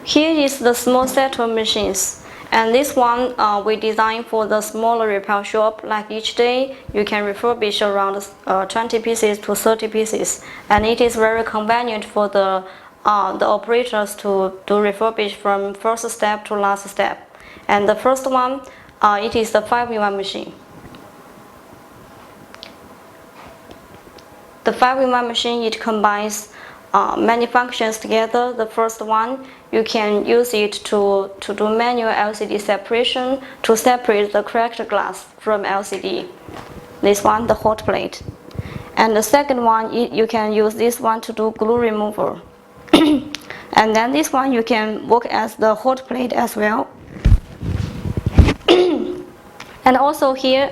Here is the small set of machines. And this one we designed for the smaller repair shop. Like each day, you can refurbish around 20 pieces to 30 pieces, and it is very convenient for the operators to refurbish from first step to last step. And the first one, it is the 5-in-1 machine. The 5-in-1 machine, it combines many functions together. The first one, you can use it to do manual LCD separation, to separate the cracked glass from LCD. This one, the hot plate. And the second one, you can use this one to do glue removal. And then this one, you can work as the hot plate as well. And also here,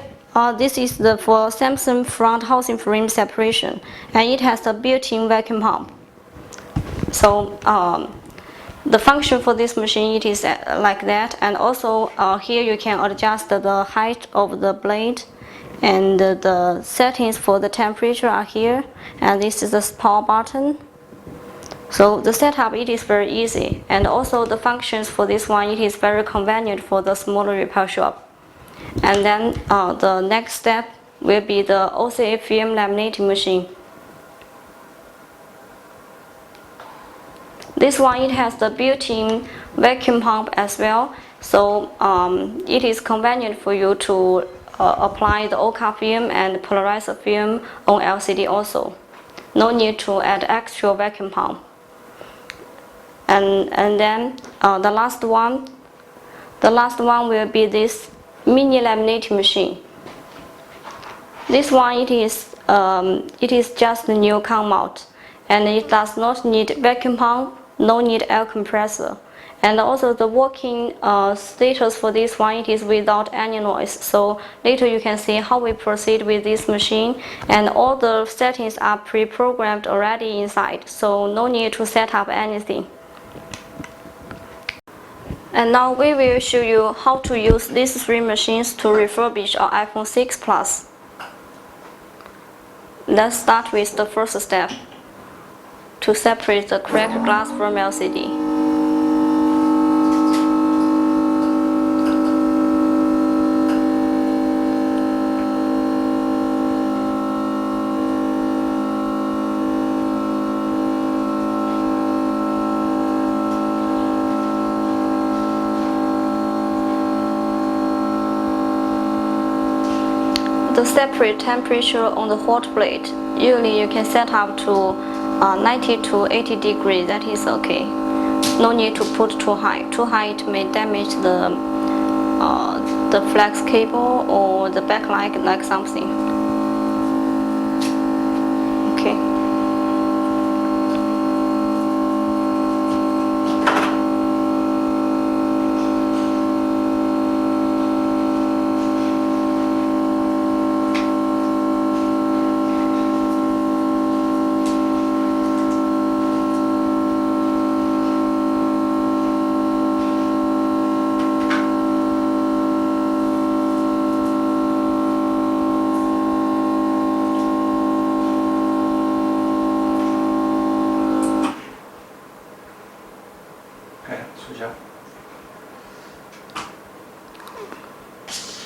this is for Samsung front housing frame separation, and it has a built-in vacuum pump. So the function for this machine, it is like that. And also here you can adjust the height of the blade, and the settings for the temperature are here, and this is the power button. So the setup, it is very easy, and also the functions for this one, it is very convenient for the smaller repair shop. And then the next step will be the OCA film laminating machine. This one, it has the built-in vacuum pump as well, so it is convenient for you to apply the OCA film and polarizer film on LCD also. No need to add extra vacuum pump. And then the last one will be this mini laminating machine. This one, it is just a new can mount, and it does not need vacuum pump, no need air compressor. And also the working status for this one, it is without any noise. So later you can see how we proceed with this machine, and all the settings are pre-programmed already inside, so no need to set up anything. And now we will show you how to use these 3 machines to refurbish our iPhone 6 Plus. Let's start with the first step, to separate the cracked glass from LCD. The separate temperature on the hot plate, usually you can set up to 90 to 80 degrees, that is okay. No need to put too high. Too high, it may damage the flex cable or the backlight, like something. Okay.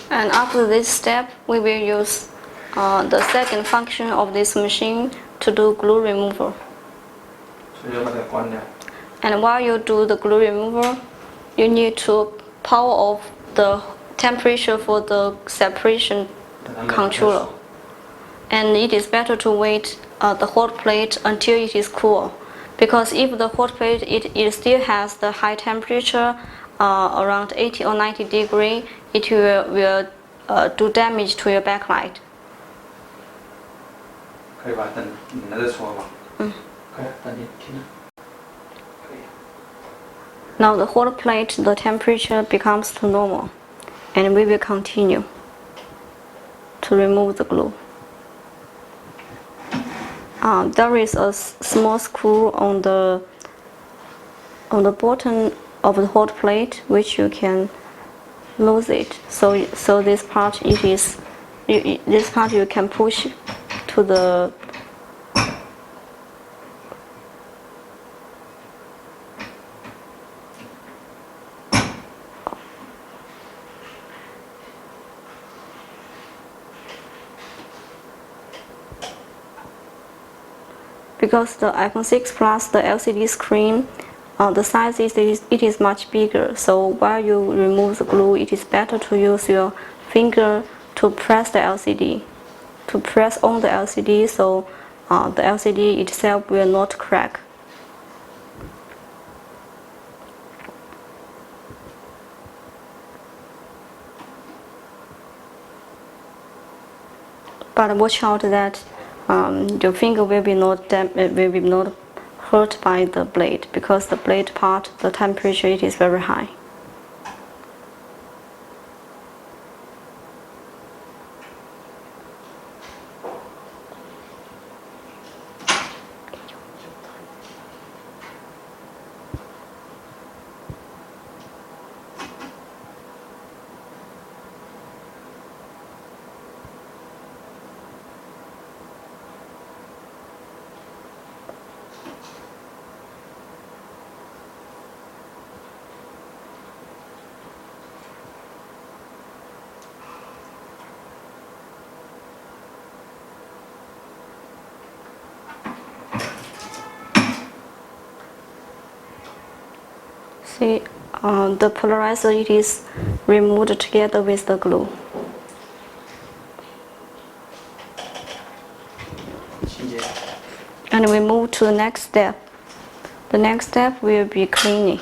And after this step, we will use the second function of this machine to do glue removal. And while you do the glue removal, you need to power off the temperature for the separation controller. And it is better to wait the hot plate until it is cool, because if the hot plate it still has the high temperature around 80 or 90 degrees, it will do damage to your backlight. Now the hot plate, the temperature becomes to normal, and we will continue to remove the glue. There is a small screw on the bottom of the hot plate, which you can lose it. So this part, this part you can push to the because the iPhone 6 Plus, the LCD screen, the size is much bigger. So while you remove the glue, it is better to use your finger to press the LCD, to press on the LCD, so the LCD itself will not crack. But watch out that your finger will be not hurt by the blade, because the blade part, the temperature, it is very high. See, the polarizer, it is removed together with the glue. And we move to the next step. The next step will be cleaning.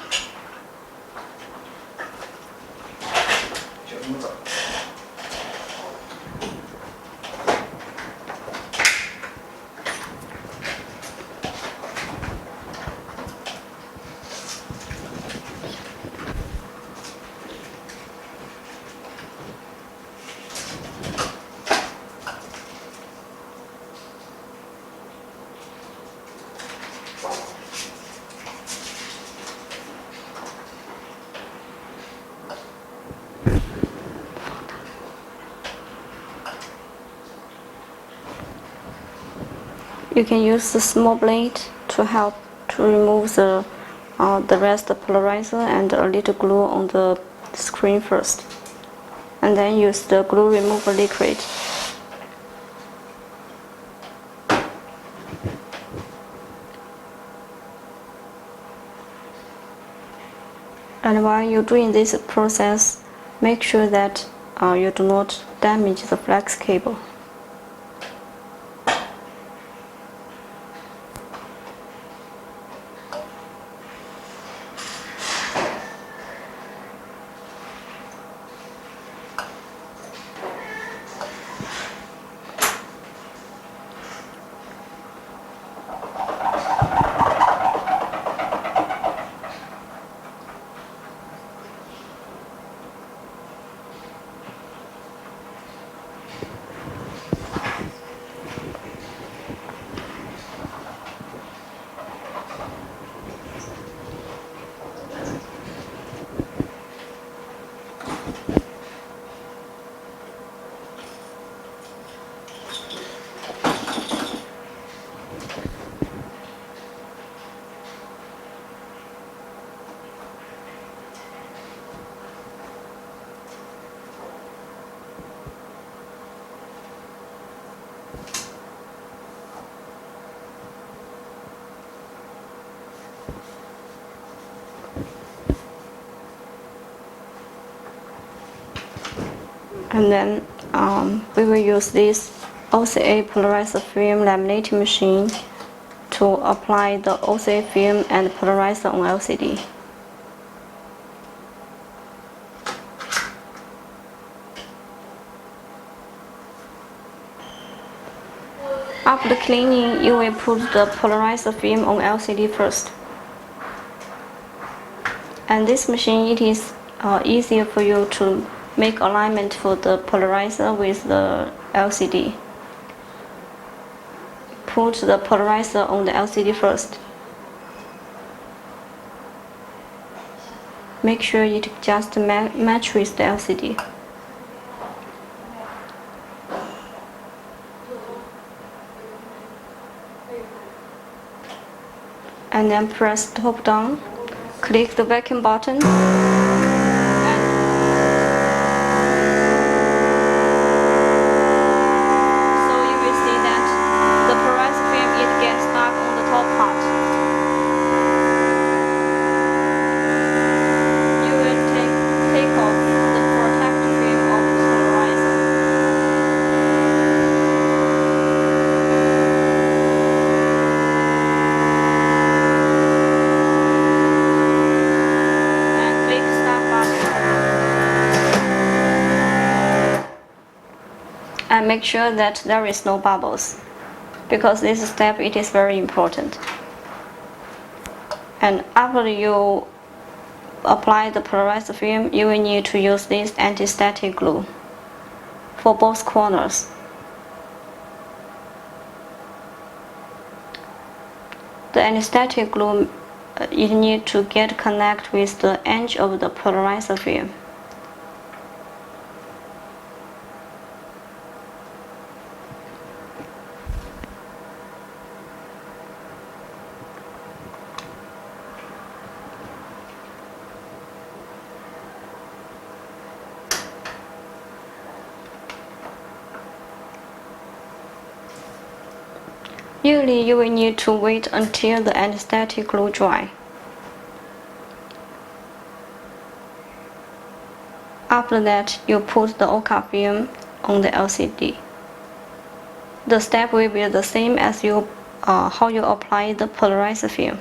You can use the small blade to help to remove the rest of the polarizer and a little glue on the screen first, and then use the glue remover liquid. And while you're doing this process, make sure that you do not damage the flex cable. And then we will use this OCA polarizer film laminating machine to apply the OCA film and polarizer on LCD. After cleaning, you will put the polarizer film on LCD first. And this machine, it is easier for you to make alignment for the polarizer with the LCD. Put the polarizer on the LCD first. Make sure it just match with the LCD. And then press top down, click the vacuum button. So you will see that the polarizer film, it gets stuck on the and make sure that there is no bubbles, because this step it is very important. And after you apply the polarized film, you will need to use this anti-static glue for both corners. The anti-static glue you need to get connect with the edge of the polarized film. Usually you will need to wait until the anti-static glue dry. After that, you put the OCA film on the LCD. The step will be the same as how you apply the polarized film.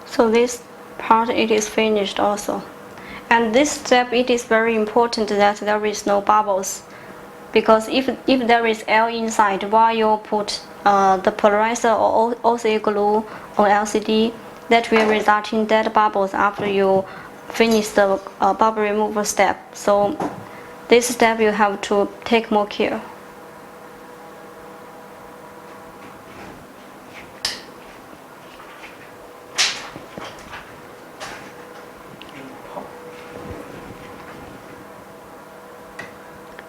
So this part it is finished also. And this step it is very important that there is no bubbles, because if there is air inside while you put the polarizer or OCA glue on LCD, that will result in dead bubbles after you finish the bubble removal step. So this step you have to take more care.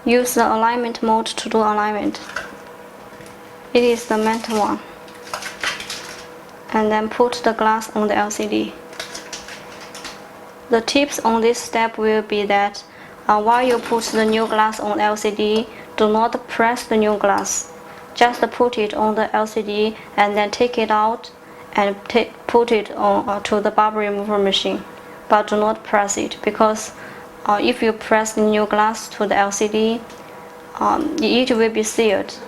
Use the alignment mode to do alignment. It is the metal one. And then put the glass on the LCD. The tips on this step will be that while you put the new glass on LCD, do not press the new glass. Just put it on the LCD and then take it out and put it on to the bubble remover machine. But do not press it, because if you press the new glass to the LCD, it will be sealed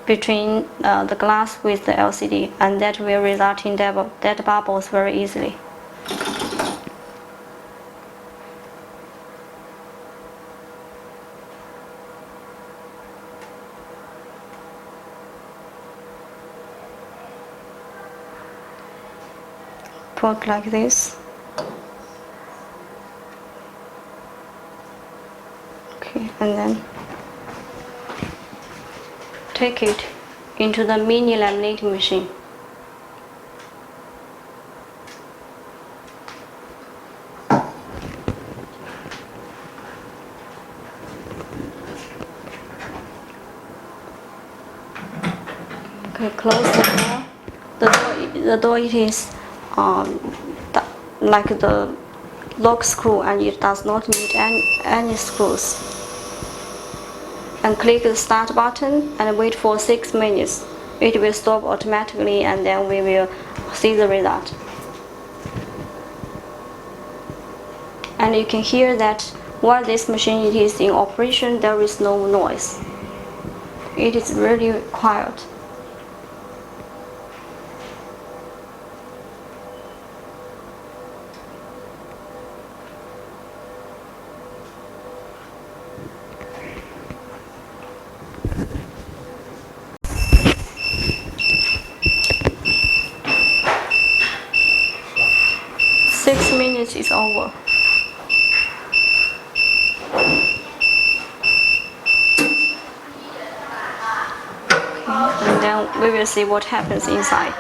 between the glass with the LCD, and that will result in dead bubbles very easily. Put like this. Okay, and then take it into the mini laminating machine. Okay, close the door. The door it is like the lock screw, and it does not need any screws. And click the start button and wait for 6 minutes. It will stop automatically, and then we will see the result. And you can hear that while this machine is in operation, there is no noise. It is really quiet. Is over. And then we will see what happens inside.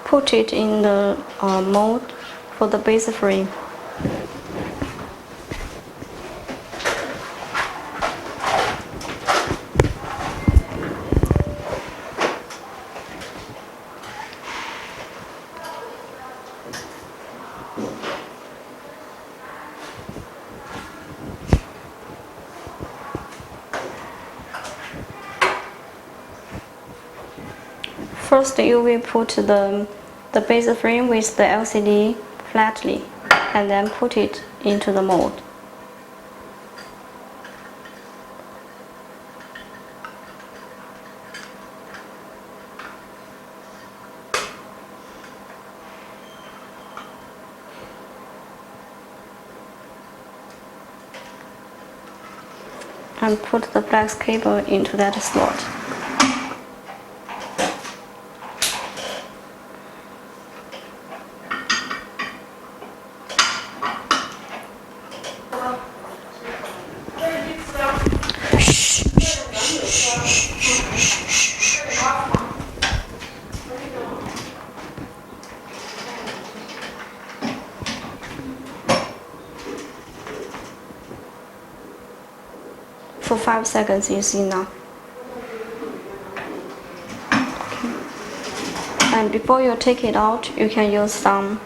Put it in the mold for the base frame. First, you will put the base frame with the LCD flatly, and then put it into the mold. And put the flex cable into that slot. For 5 seconds is enough. And before you take it out, you can use some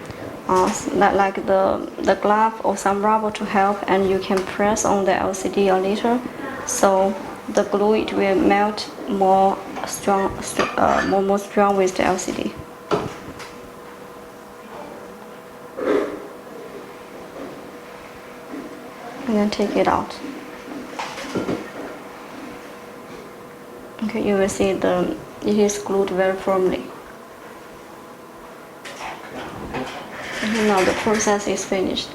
like the glove or some rubber to help, and you can press on the LCD a little, so the glue it will melt more strong with the LCD. And then take it out. Okay, you will see it is glued very firmly. And now the process is finished.